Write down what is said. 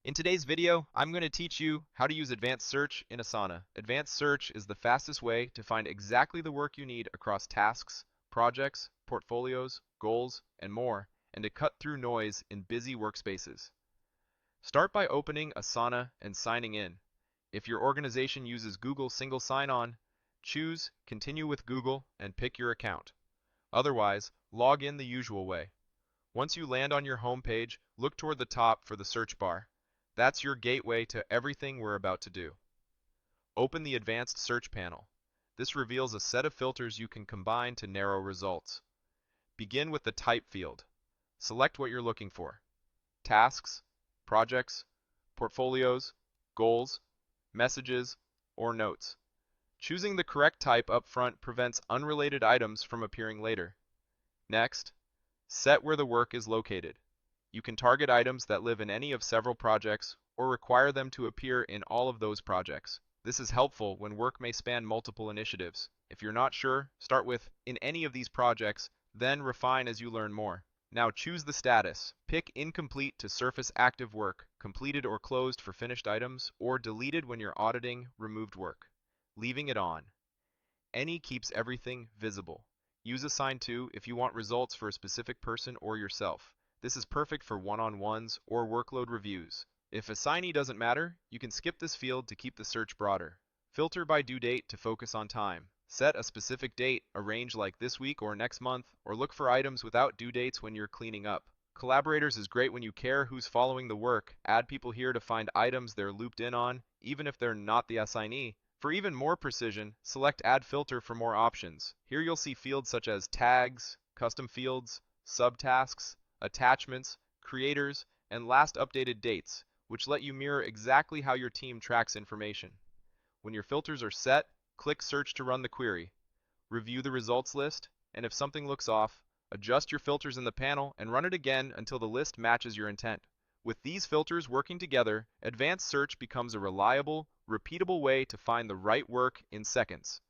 In today's video, I'm going to teach you how to use advanced search in Asana. Advanced search is the fastest way to find exactly the work you need across tasks, projects, portfolios, goals, and more, and to cut through noise in busy workspaces. Start by opening Asana and signing in. If your organization uses Google Single Sign-On, choose Continue with Google and pick your account. Otherwise, log in the usual way. Once you land on your home page, look toward the top for the search bar. That's your gateway to everything we're about to do. Open the Advanced Search panel. This reveals a set of filters you can combine to narrow results. Begin with the Type field. Select what you're looking for: tasks, projects, portfolios, goals, messages, or notes. Choosing the correct type up front prevents unrelated items from appearing later. Next, set where the work is located. You can target items that live in any of several projects or require them to appear in all of those projects. This is helpful when work may span multiple initiatives. If you're not sure, start with "in any of these projects," then refine as you learn more. Now choose the status. Pick incomplete to surface active work, completed or closed for finished items, or deleted when you're auditing removed work. Leaving it on. Any keeps everything visible. Use Assign To if you want results for a specific person or yourself. This is perfect for one-on-ones or workload reviews. If assignee doesn't matter, you can skip this field to keep the search broader. Filter by due date to focus on time. Set a specific date, arrange like this week or next month, or look for items without due dates when you're cleaning up. Collaborators is great when you care who's following the work. Add people here to find items they're looped in on, even if they're not the assignee. For even more precision, select Add Filter for more options. Here you'll see fields such as tags, custom fields, subtasks, attachments, creators, and last updated dates, which let you mirror exactly how your team tracks information. When your filters are set, click Search to run the query. Review the results list, and if something looks off, adjust your filters in the panel and run it again until the list matches your intent. With these filters working together, advanced search becomes a reliable, repeatable way to find the right work in seconds.